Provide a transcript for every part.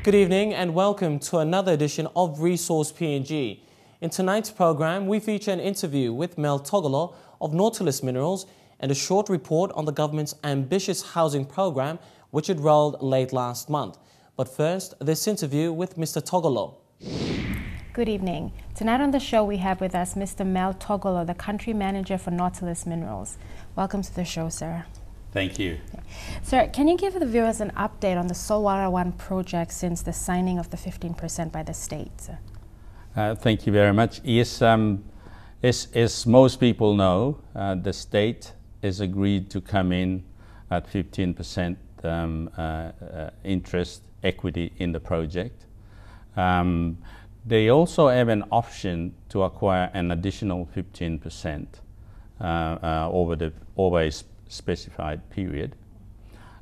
Good evening and welcome to another edition of Resource PNG. In tonight's program, we feature an interview with Mel Togolo of Nautilus Minerals and a short report on the government's ambitious housing program, which it rolled late last month. But first, this interview with Mr. Togolo. Good evening. Tonight on the show we have with us Mr. Mel Togolo, the country manager for Nautilus Minerals. Welcome to the show, sir. Thank you. Sir, can you give the viewers an update on the Solwara 1 project since the signing of the 15% by the state? Thank you very much. Yes, as most people know, the state has agreed to come in at 15% interest equity in the project. They also have an option to acquire an additional 15% over a specified period.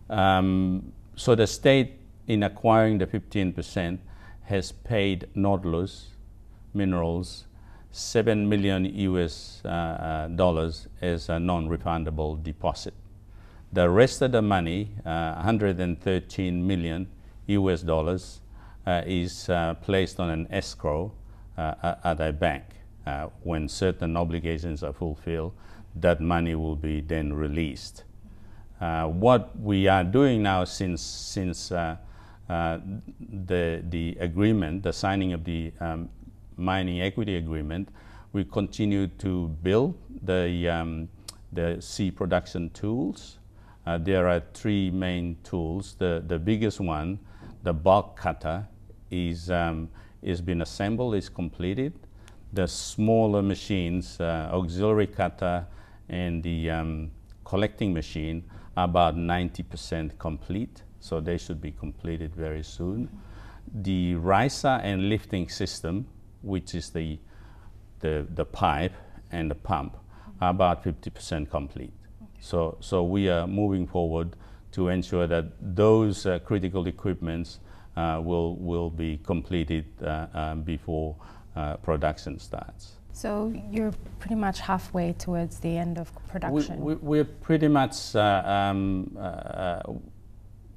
So the state, in acquiring the 15%, has paid Nautilus Minerals $7 million as a non-refundable deposit. The rest of the money, $113 million is placed on an escrow at a bank. When certain obligations are fulfilled, that money will be then released. What we are doing now since the agreement, the signing of the mining equity agreement, we continue to build the sea production tools. There are three main tools. The biggest one, the bulk cutter, is been assembled, is completed. The smaller machines, auxiliary cutter and the collecting machine, are about 90% complete, so they should be completed very soon. The riser and lifting system, which is the pipe and the pump, are about 50% complete. So we are moving forward to ensure that those critical equipments will be completed before production starts. So you're pretty much halfway towards the end of production. We're pretty much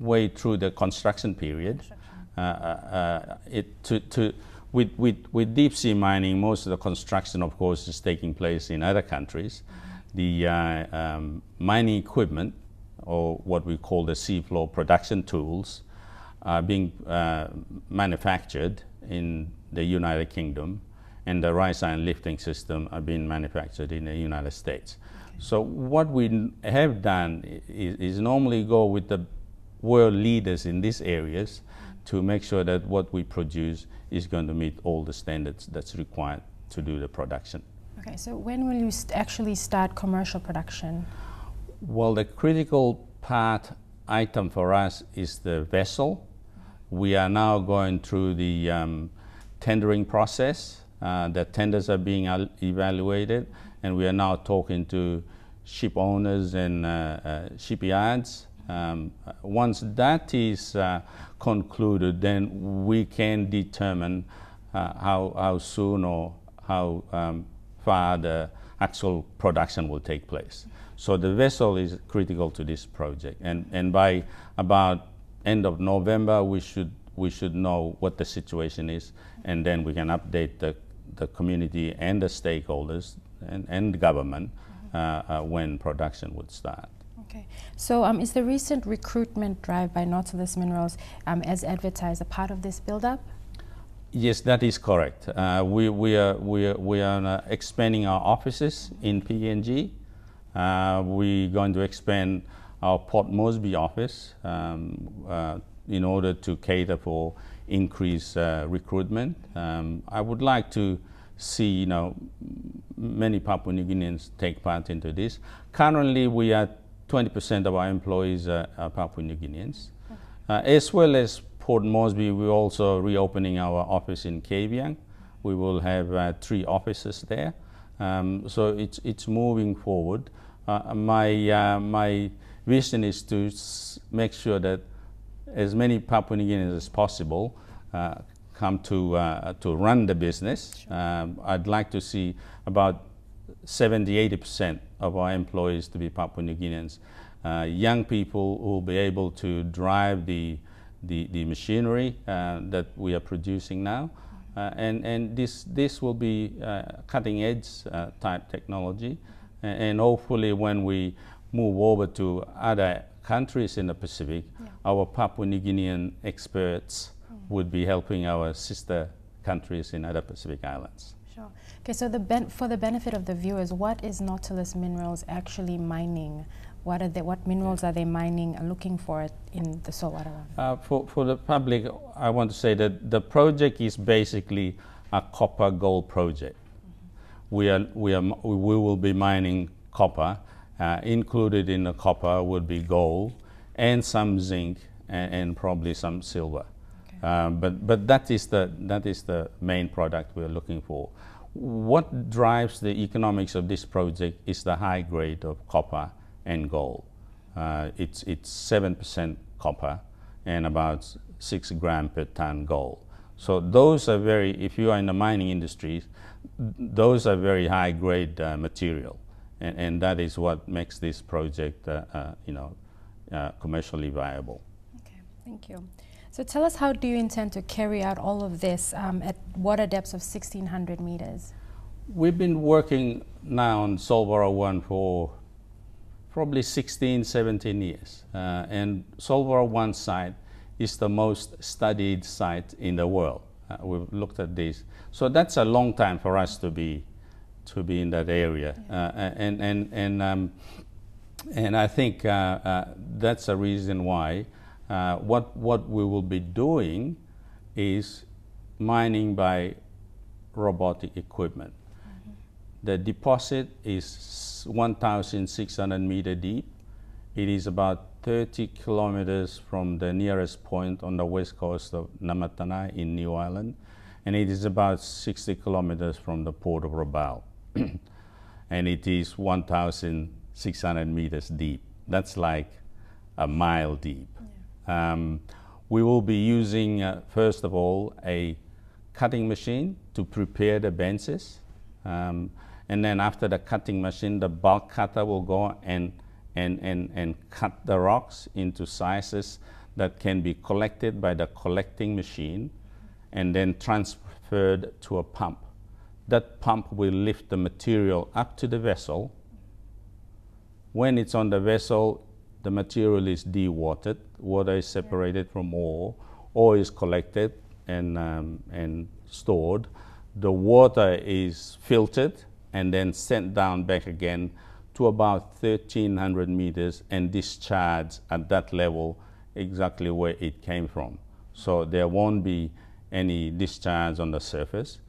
way through the construction period. With deep sea mining, most of the construction, of course, is taking place in other countries. The mining equipment, or what we call the seafloor production tools, are being manufactured in the United Kingdom, and the riser and lifting system are being manufactured in the United States. So what we have done is normally go with the world leaders in these areas to make sure that what we produce is going to meet all the standards that's required to do the production. Okay, so when will you actually start commercial production? Well, the critical part item for us is the vessel. We are now going through the tendering process. The tenders are being evaluated, and we are now talking to ship owners and shipyards. Once that is concluded, then we can determine how soon or how far the actual production will take place. So the vessel is critical to this project, and by about end of November we should know what the situation is, and then we can update the community and the stakeholders and the government when production would start. Okay, so is the recent recruitment drive by Nautilus Minerals, as advertised, a part of this build-up? Yes, that is correct. We are expanding our offices in PNG. We're going to expand our Port Moresby office in order to cater for increased recruitment. I would like to see, many Papua New Guineans take part into this. Currently, we are 20% of our employees are Papua New Guineans. As well as Port Moresby, we're also reopening our office in Kavieng. We will have 3 offices there. So it's moving forward. My vision is to make sure that as many Papua New Guineans as possible come to run the business. I'd like to see about 70–80% of our employees to be Papua New Guineans. Young people who will be able to drive the the machinery that we are producing now. And this will be cutting edge type technology. And hopefully when we move over to other countries in the Pacific, our Papua New Guinean experts would be helping our sister countries in other Pacific islands. Sure. Okay, so for the benefit of the viewers, what is Nautilus Minerals actually mining? What minerals are they mining and looking for in the saltwater one? For the public, I want to say that the project is basically a copper gold project. We will be mining copper. Included in the copper would be gold and some zinc and probably some silver. Okay. But that is the main product we're looking for. What drives the economics of this project is the high grade of copper and gold. It's 7% copper and about 6 grams per ton gold. So those are if you are in the mining industry, those are very high grade material. And that is what makes this project commercially viable. Okay, thank you. So tell us, how do you intend to carry out all of this at water depths of 1,600 meters? We've been working now on Saltwater 1 for probably 16, 17 years. And Saltwater 1 site is the most studied site in the world. We've looked at this. So that's a long time for us to be in that area. And I think that's a reason why what we will be doing is mining by robotic equipment. The deposit is 1,600 meters deep. It is about 30 kilometers from the nearest point on the west coast of Namatanai in New Ireland, and it is about 60 kilometers from the port of Rabaul. And it is 1,600 meters deep. That's like a mile deep. Yeah. We will be using, first of all, a cutting machine to prepare the benches. And then after the cutting machine, the bulk cutter will go and cut the rocks into sizes that can be collected by the collecting machine and then transferred to a pump. That pump will lift the material up to the vessel. When it's on the vessel, the material is dewatered, water is separated from ore is collected and stored. The water is filtered and then sent down back again to about 1,300 meters and discharged at that level exactly where it came from. So there won't be any discharge on the surface.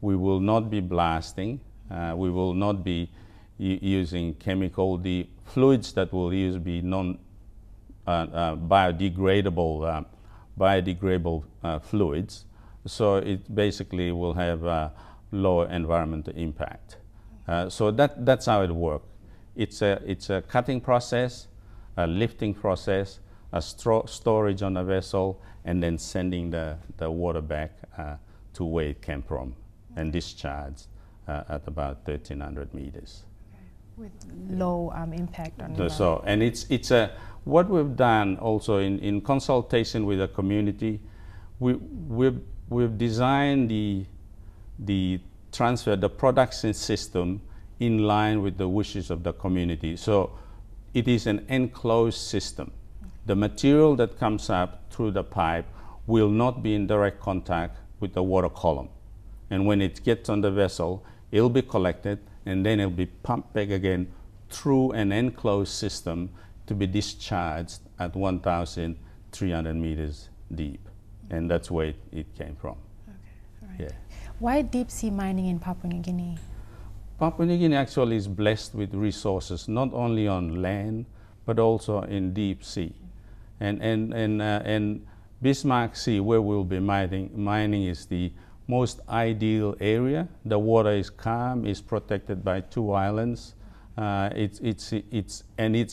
We will not be blasting. We will not be using chemical. The fluids that we'll use be biodegradable fluids. So it basically will have lower environmental impact. So that's how it works. It's a cutting process, a lifting process, a storage on a vessel, and then sending the water back to where it came from and discharged at about 1,300 meters. With low impact on the So, and what we've done also in consultation with the community, we've designed the production system in line with the wishes of the community. So it is an enclosed system. The material that comes up through the pipe will not be in direct contact with the water column. And when it gets on the vessel, it'll be collected and then it'll be pumped back again through an enclosed system to be discharged at 1,300 meters deep. And that's where it came from. Okay, all right. Yeah. Why deep sea mining in Papua New Guinea? Papua New Guinea actually is blessed with resources, not only on land, but also in deep sea. And Bismarck Sea, where we'll be mining is the most ideal area. The water is calm, is protected by 2 islands. It's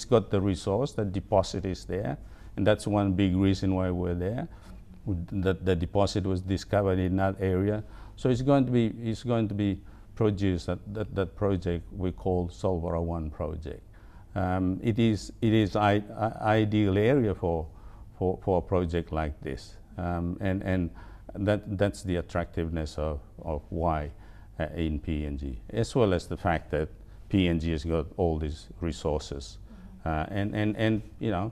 got the resource, the deposit is there. And that's one big reason why we're there. The deposit was discovered in that area. So it's going to be produced at that project we call Saltwater 1 project. It is ideal area for for a project like this. And that's the attractiveness of why in PNG, as well as the fact that PNG has got all these resources. And you know,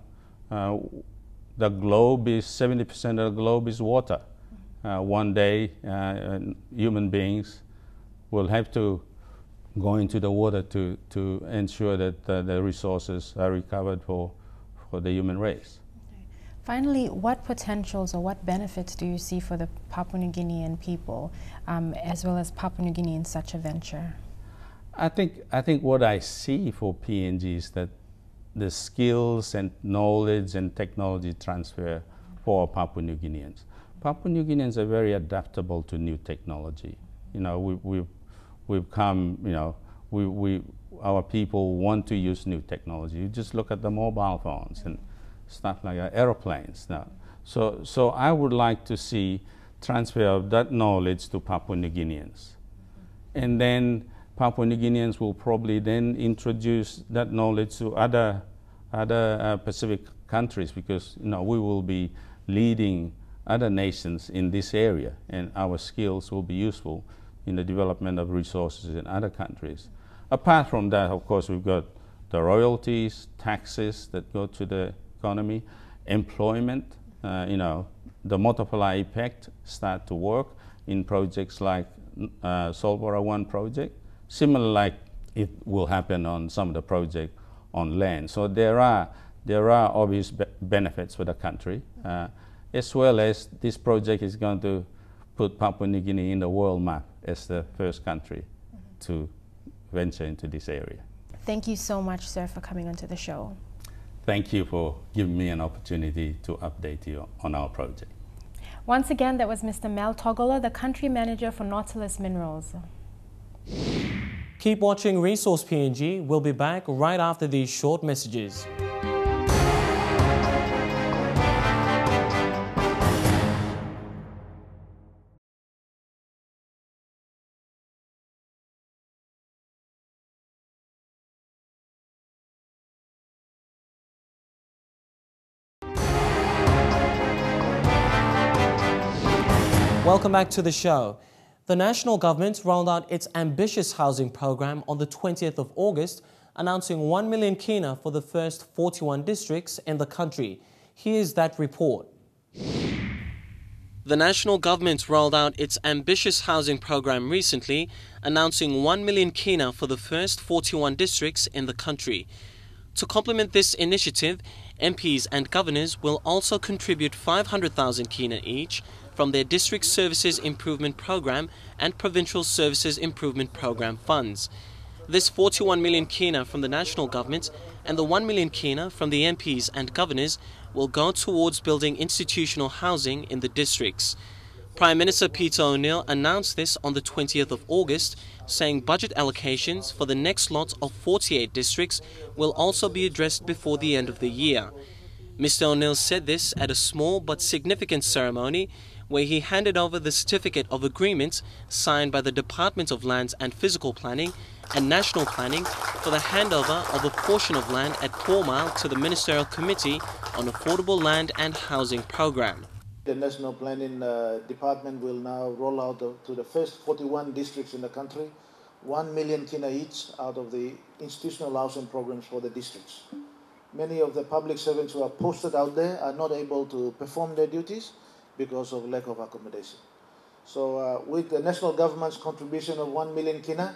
the globe is 70% of the globe is water. One day, human beings will have to go into the water to ensure that the resources are recovered for the human race. Finally, what potentials or what benefits do you see for the Papua New Guinean people, as well as Papua New Guinea in such a venture? I think what I see for PNG is that the skills and knowledge and technology transfer for Papua New Guineans. Papua New Guineans are very adaptable to new technology. You know, we've come, you know, our people want to use new technology. You just look at the mobile phones and stuff like that, airplanes now. So I would like to see transfer of that knowledge to Papua New Guineans. And then Papua New Guineans will probably then introduce that knowledge to other Pacific countries, because you know we will be leading other nations in this area, and our skills will be useful in the development of resources in other countries. Apart from that, of course, we've got the royalties, taxes that go to the economy, employment, you know, the multiplier effect start to work in projects like Solbora 1 project, similar like it will happen on some of the projects on land. So there are obvious benefits for the country, as well as this project is going to put Papua New Guinea in the world map as the first country to venture into this area. Thank you so much, sir, for coming onto the show. Thank you for giving me an opportunity to update you on our project. Once again, that was Mr. Mel Togolo, the country manager for Nautilus Minerals. Keep watching Resource PNG. We'll be back right after these short messages. Welcome back to the show. The national government rolled out its ambitious housing program on the 20th of August, announcing 1 million kina for the first 41 districts in the country. Here's that report. The national government rolled out its ambitious housing program recently, announcing 1 million kina for the first 41 districts in the country. To complement this initiative, MPs and governors will also contribute 500,000 kina each from their District Services Improvement Program and Provincial Services Improvement Program funds. This 41 million kina from the national government and the 1 million kina from the MPs and governors will go towards building institutional housing in the districts. Prime Minister Peter O'Neill announced this on the 20th of August, saying budget allocations for the next lot of 48 districts will also be addressed before the end of the year. Mr. O'Neill said this at a small but significant ceremony where he handed over the Certificate of Agreement signed by the Department of Lands and Physical Planning and National Planning for the handover of a portion of land at 4 Mile to the Ministerial Committee on Affordable Land and Housing Program. The National Planning Department will now roll out to the first 41 districts in the country, 1 million kina each out of the institutional housing programs for the districts. Many of the public servants who are posted out there are not able to perform their duties because of lack of accommodation. So with the national government's contribution of 1 million kina,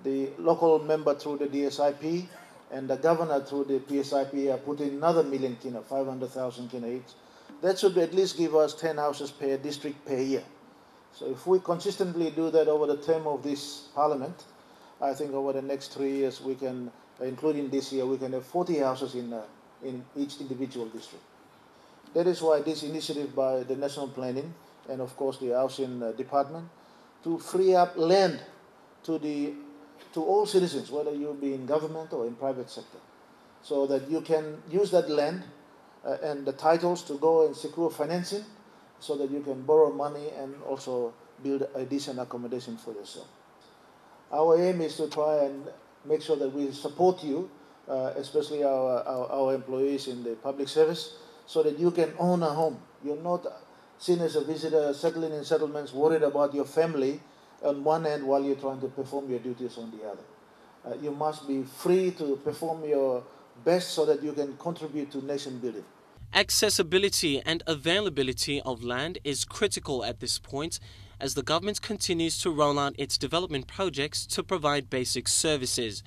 the local member through the DSIP and the governor through the PSIP are putting another million kina, 500,000 kina each. That should at least give us 10 houses per district per year. So if we consistently do that over the term of this parliament, I think over the next 3 years we can, including this year, we can have 40 houses in each individual district. That is why this initiative by the National Planning and of course the Housing Department to free up land to all citizens, whether you be in government or in private sector, so that you can use that land and the titles to go and secure financing so that you can borrow money and also build a decent accommodation for yourself. Our aim is to try and make sure that we support you, especially our employees in the public service, so that you can own a home. You're not seen as a visitor settling in settlements, worried about your family on one end while you're trying to perform your duties on the other. You must be free to perform your best so that you can contribute to nation building. Accessibility and availability of land is critical at this point as the government continues to roll out its development projects to provide basic services.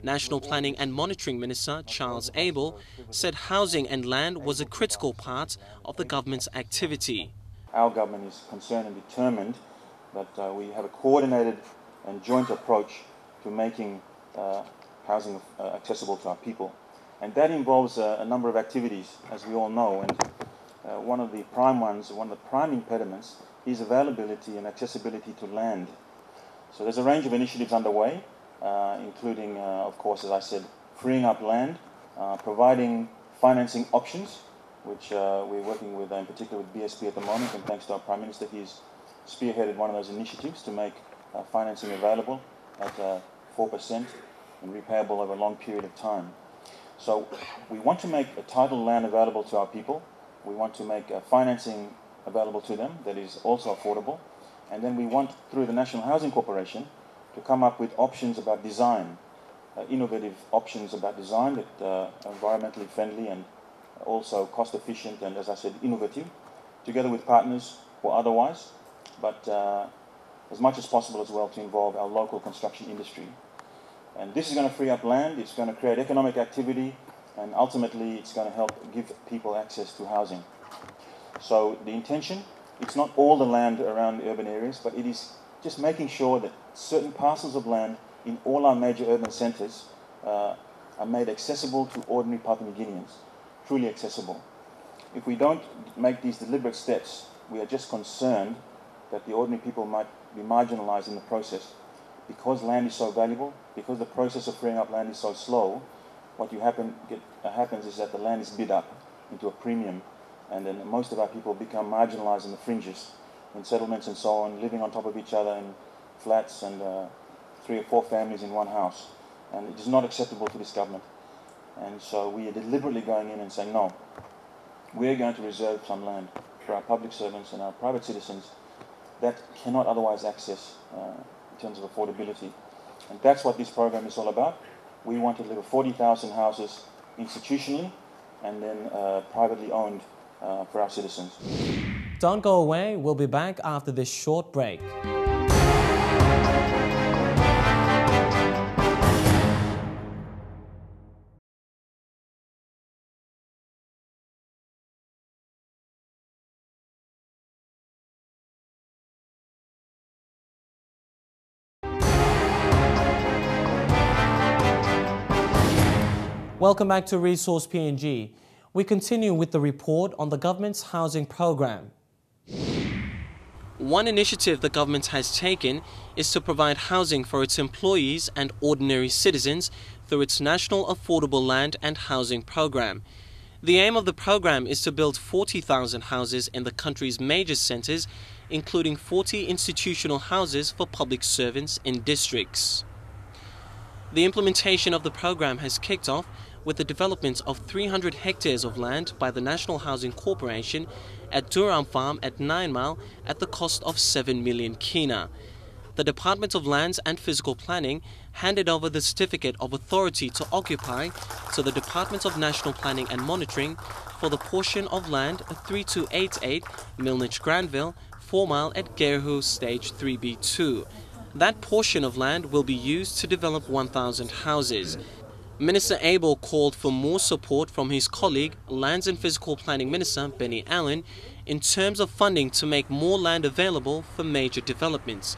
National Planning and Monitoring Minister Charles Abel said housing and land was a critical part of the government's activity. Our government is concerned and determined that we have a coordinated and joint approach to making housing accessible to our people. And that involves a number of activities, as we all know, and one of the prime impediments is availability and accessibility to land. So there's a range of initiatives underway, including, of course, as I said, freeing up land, providing financing options, which we're working with, in particular with BSP at the moment, and thanks to our Prime Minister, he's spearheaded one of those initiatives to make financing available at 4% and repayable over a long period of time. So we want to make a titled land available to our people. We want to make financing available to them that is also affordable. And then we want, through the National Housing Corporation, to come up with options about design, innovative options about design that are environmentally friendly and also cost efficient and, as I said, innovative, together with partners or otherwise, but as much as possible as well to involve our local construction industry. And this is going to free up land, it's going to create economic activity, and ultimately it's going to help give people access to housing. So the intention, it's not all the land around the urban areas, but it is just making sure that certain parcels of land in all our major urban centres are made accessible to ordinary Papua New Guineans, truly accessible. If we don't make these deliberate steps, we are just concerned that the ordinary people might be marginalised in the process. Because land is so valuable, because the process of freeing up land is so slow, what happens is that the land is bid up into a premium, and then most of our people become marginalised in the fringes, in settlements and so on, living on top of each other in flats and 3 or 4 families in one house. And it is not acceptable to this government. And so we are deliberately going in and saying, no, we're going to reserve some land for our public servants and our private citizens that cannot otherwise access in terms of affordability. And that's what this program is all about. We want to deliver 40,000 houses institutionally and then privately owned for our citizens. Don't go away, we'll be back after this short break. Welcome back to Resource PNG. We continue with the report on the government's housing program. One initiative the government has taken is to provide housing for its employees and ordinary citizens through its National Affordable Land and Housing Program. The aim of the program is to build 40,000 houses in the country's major centres, including 40 institutional houses for public servants in districts. The implementation of the program has kicked off with the development of 300 hectares of land by the National Housing Corporation at Durham Farm at 9 Mile at the cost of 7 million kina. The Department of Lands and Physical Planning handed over the Certificate of Authority to Occupy to the Department of National Planning and Monitoring for the portion of land 3288 Milnich Granville, 4 Mile at Gerhu Stage 3B2. That portion of land will be used to develop 1,000 houses. Minister Abel called for more support from his colleague, Lands and Physical Planning Minister Benny Allen, in terms of funding to make more land available for major developments.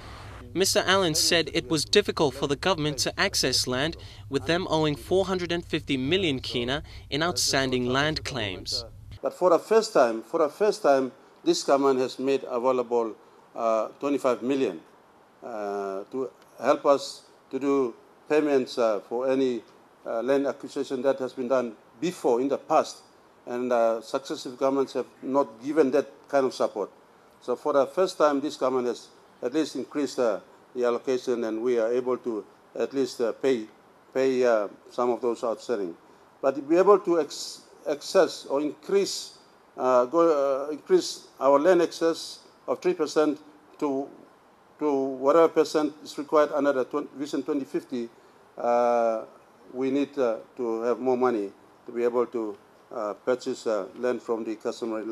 Mr. Allen said it was difficult for the government to access land, with them owing 450 million kina in outstanding land claims. But for the first time, this government has made available 25 million to help us to do payments for any land acquisition that has been done before in the past, and successive governments have not given that kind of support. So for the first time, this government has at least increased the allocation, and we are able to at least pay some of those outstanding. But to be able to access or increase our land access of 3% to whatever percent is required under the Vision 2050, we need to have more money to be able to purchase land from the customary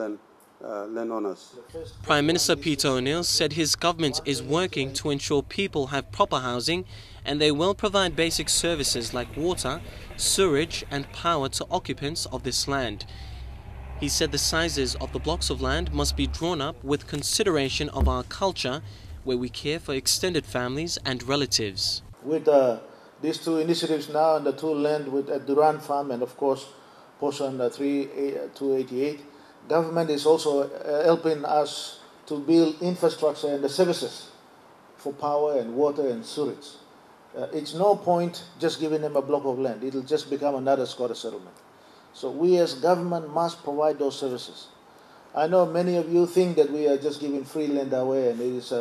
landowners. Prime Minister Peter O'Neill said his government is working to ensure people have proper housing, and they will provide basic services like water, sewerage and power to occupants of this land. He said the sizes of the blocks of land must be drawn up with consideration of our culture, where we care for extended families and relatives. With these two initiatives now and the two land with Duran Farm and of course portion 288, government is also helping us to build infrastructure and the services for power and water and sewage. It's no point just giving them a block of land. It'll just become another squatter settlement. So we as government must provide those services. I know many of you think that we are just giving free land away and it is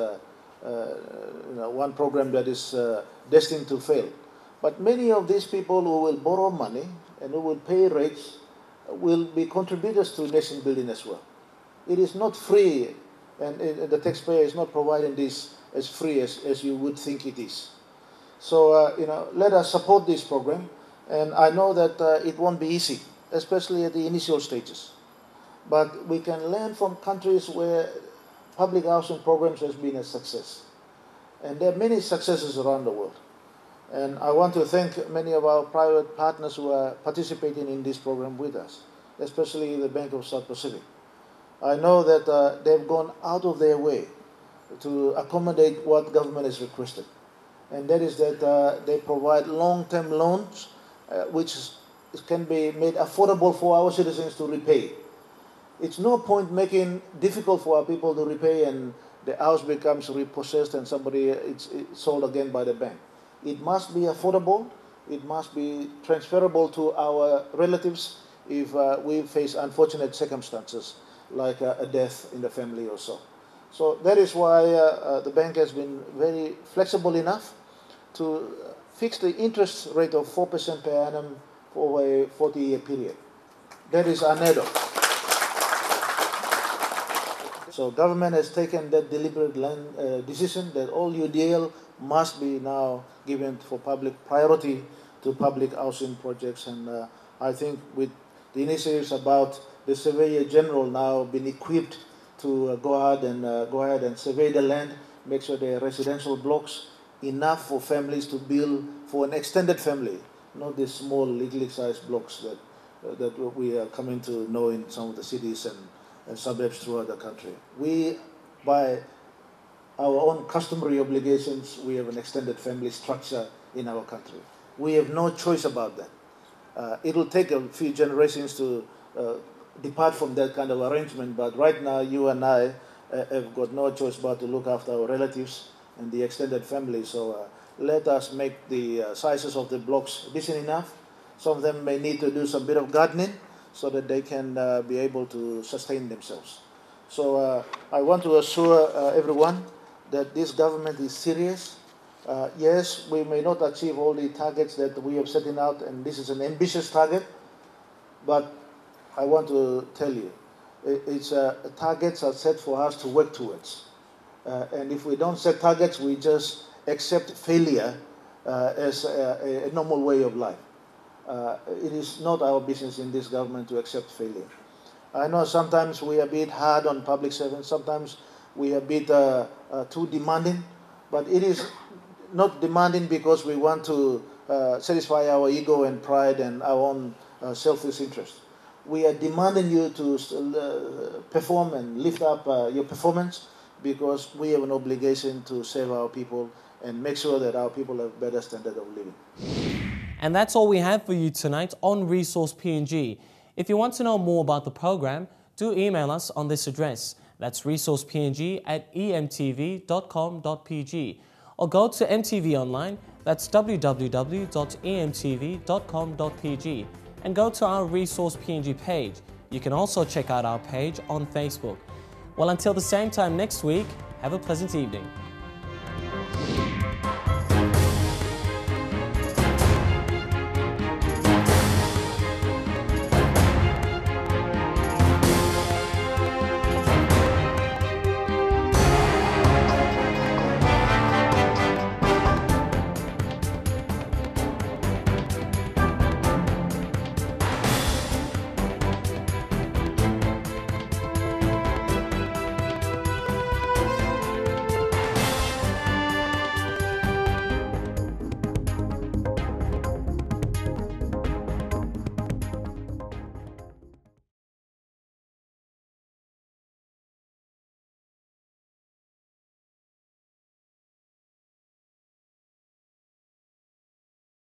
one program that is destined to fail. But many of these people who will borrow money and who will pay rates will be contributors to nation building as well. It is not free, and the taxpayer is not providing this as free as you would think it is. So let us support this program, and I know that it won't be easy, especially at the initial stages. But we can learn from countries where public housing programs has been a success. And there are many successes around the world. And I want to thank many of our private partners who are participating in this program with us, especially the Bank of South Pacific. I know that they've gone out of their way to accommodate what government has requested. And that is that they provide long-term loans which can be made affordable for our citizens to repay. It's no point making difficult for our people to repay and the house becomes repossessed and it's sold again by the bank. It must be affordable. It must be transferable to our relatives if we face unfortunate circumstances like a death in the family or so. So that is why the bank has been very flexible enough to fix the interest rate of 4% per annum for a 40-year period. That is unheard of. So government has taken that deliberate decision that all UDL must be now given for public priority to public housing projects. And I think with the initiatives about the Surveyor General now being equipped to go ahead and survey the land, make sure there are residential blocks enough for families to build for an extended family, not these small, legally-sized blocks that we are coming to know in some of the cities and suburbs throughout the country. We, by our own customary obligations, we have an extended family structure in our country. We have no choice about that. It will take a few generations to depart from that kind of arrangement, but right now you and I have got no choice but to look after our relatives and the extended family. So let us make the sizes of the blocks decent enough. Some of them may need to do some bit of gardening so that they can be able to sustain themselves. So I want to assure everyone that this government is serious. Yes, we may not achieve all the targets that we have setting out, and this is an ambitious target, but I want to tell you, targets are set for us to work towards. And if we don't set targets, we just accept failure as a normal way of life. It is not our business in this government to accept failure. I know sometimes we are a bit hard on public servants, sometimes we are a bit too demanding, but it is not demanding because we want to satisfy our ego and pride and our own selfish interest. We are demanding you to perform and lift up your performance because we have an obligation to serve our people and make sure that our people have better standard of living. And that's all we have for you tonight on Resource PNG. If you want to know more about the program, do email us on this address. That's resourcepng@emtv.com.pg, or go to MTV Online, that's www.emtv.com.pg, and go to our Resource PNG page. You can also check out our page on Facebook. Well, until the same time next week, have a pleasant evening.